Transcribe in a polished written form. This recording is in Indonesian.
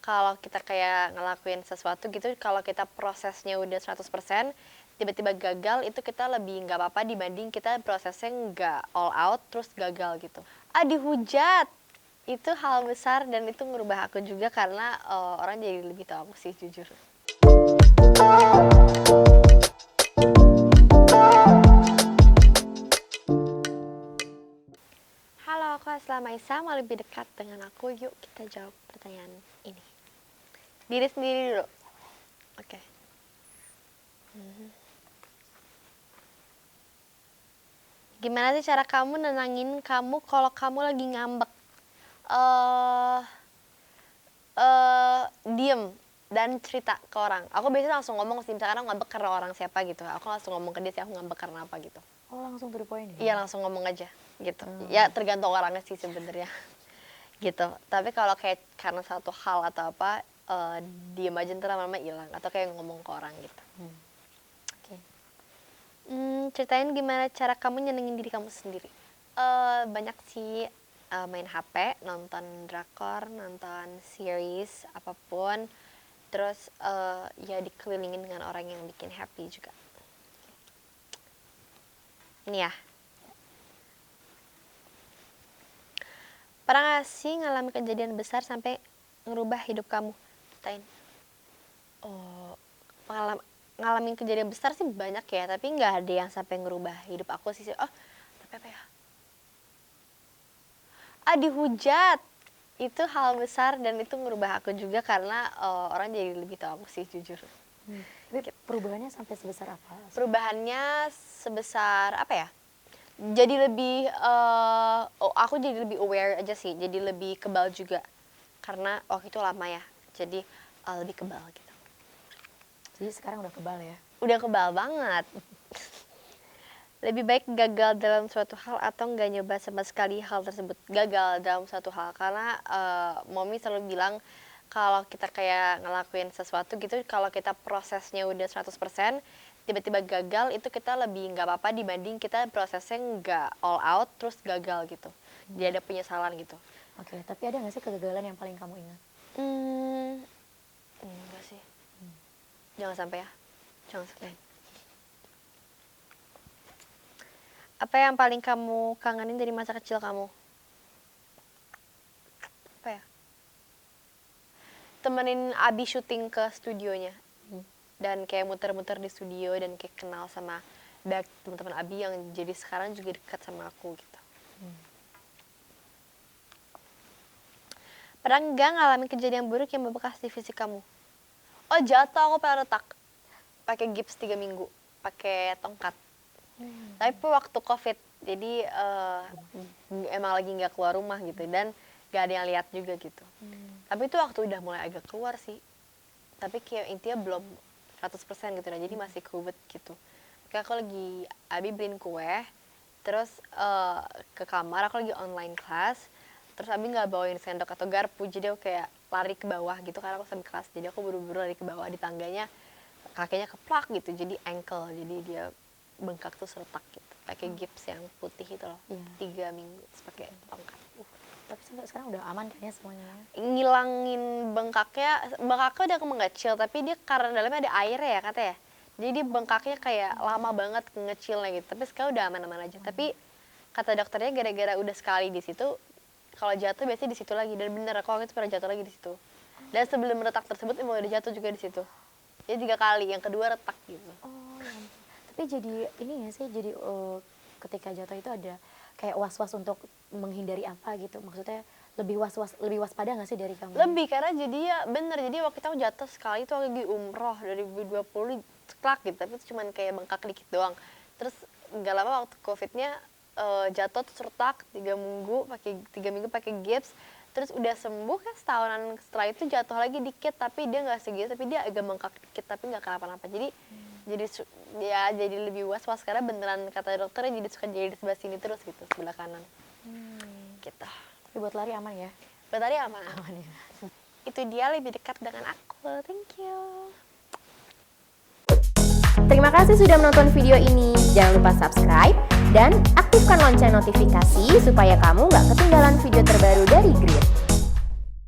kalau kita kayak ngelakuin sesuatu gitu, kalau kita prosesnya udah 100%, tiba-tiba gagal, itu kita lebih nggak apa-apa dibanding kita prosesnya nggak all out, terus gagal gitu. Dihujat! Itu hal besar dan itu ngerubah aku juga karena orang jadi lebih tahu aku sih, jujur. Halo, aku Asla Maisa, mau lebih dekat dengan aku, yuk kita jawab pertanyaan ini. Diri sendiri dulu. Oke. Gimana sih cara kamu nenangin kamu kalau kamu lagi ngambek? Diem dan cerita ke orang. Aku biasanya langsung ngomong sih, misalkan aku ngambek karena orang siapa gitu. Aku langsung ngomong ke dia sih, aku ngambek karena apa gitu. Oh, langsung to the point ya? Iya, langsung ngomong aja gitu. Ya tergantung orangnya sih sebenarnya. Gitu. Tapi kalau kayak karena satu hal atau apa, diem aja ntar lama-lama hilang, atau kayak ngomong ke orang gitu. Oke. Ceritain gimana cara kamu nyenengin diri kamu sendiri. Banyak sih, main HP, nonton drakor, nonton series, apapun. Terus ya dikelilingin dengan orang yang bikin happy juga. Ini ya. Pernah gak sih ngalamin kejadian besar sampai ngerubah hidup kamu? Ceritain. Ngalamin kejadian besar sih banyak ya, tapi nggak ada yang sampai ngerubah hidup aku sih. Tapi apa ya? Dihujat! Itu hal besar dan itu ngerubah aku juga karena orang jadi lebih tahu aku sih, jujur. Tapi perubahannya sampai sebesar apa? Perubahannya sebesar apa ya? Jadi lebih, aku jadi lebih aware aja sih, jadi lebih kebal juga. Karena waktu itu lama ya, jadi lebih kebal gitu. Jadi sekarang udah kebal ya? Udah kebal banget. Lebih baik gagal dalam suatu hal atau nggak nyoba sama sekali hal tersebut. Gagal dalam suatu hal, karena Mommy selalu bilang kalau kita kayak ngelakuin sesuatu gitu, kalau kita prosesnya udah 100%, tiba-tiba gagal, itu kita lebih nggak apa-apa dibanding kita prosesnya nggak all out, terus gagal gitu. Jadi ada penyesalan gitu. Oke, tapi ada nggak sih kegagalan yang paling kamu ingat? Enggak sih. Jangan sampai ya. Jangan sampai. Apa yang paling kamu kangenin dari masa kecil kamu? Apa ya? Temenin Abi syuting ke studionya. Dan kayak muter-muter di studio dan kayak kenal sama teman-teman Abi yang jadi sekarang juga dekat sama aku gitu. Pernah nggak ngalamin kejadian buruk yang membekas di fisik kamu? Jatuh, aku pernah retak. Pakai gips 3 minggu, pakai tongkat. Tapi waktu COVID, jadi emang lagi nggak keluar rumah gitu dan nggak ada yang lihat juga gitu. Tapi itu waktu udah mulai agak keluar sih. Tapi kayak intinya belum 100% gitu lah, jadi masih kubet gitu. Kayak aku lagi, Abi beliin kue, terus ke kamar, aku lagi online class, terus Abi nggak bawain sendok atau garpu, jadi aku kayak lari ke bawah gitu karena aku sambil kelas, jadi aku buru-buru lari ke bawah di tangganya, kakinya keplak gitu, jadi ankle, jadi dia bengkak tuh retak gitu, pakai gips yang putih itu loh, 3 minggu, terus pakai tongkat. Tapi sampai sekarang udah aman kan ya semuanya? Ngilangin bengkaknya udah mengecil, tapi dia karena dalamnya ada air ya katanya, jadi dia bengkaknya kayak lama banget ngecilnya gitu, tapi sekarang udah aman-aman aja. Tapi kata dokternya gara-gara udah sekali di situ, kalau jatuh biasanya di situ lagi, dan bener aku waktu itu pernah jatuh lagi di situ. Dan sebelum retak tersebut emang udah jatuh juga di situ. Jadi 3 kali, yang kedua retak gitu. Tapi jadi ini ya sih, jadi ketika jatuh itu ada kayak was-was untuk menghindari apa gitu, maksudnya lebih waspada nggak sih dari kamu? Lebih, karena jadi ya bener, jadi waktu itu aku jatuh sekali itu lagi umroh 2020 ceklak gitu, tapi itu cuman kayak bengkak dikit doang. Terus nggak lama waktu covidnya jatuh terus retak 3 minggu pakai gips, terus udah sembuh kan setahunan setelah itu jatuh lagi dikit, tapi dia nggak segitu, tapi dia agak bengkak dikit tapi nggak kenapa-napa. Jadi jadi lebih was-was karena beneran kata dokternya jadi di sebelah sini terus gitu, sebelah kanan. Gitu. Tapi buat lari aman ya? Buat lari aman. Aman ya. Itu dia lebih dekat dengan aku. Thank you. Terima kasih sudah menonton video ini. Jangan lupa subscribe dan aktifkan lonceng notifikasi supaya kamu nggak ketinggalan video terbaru dari Grit.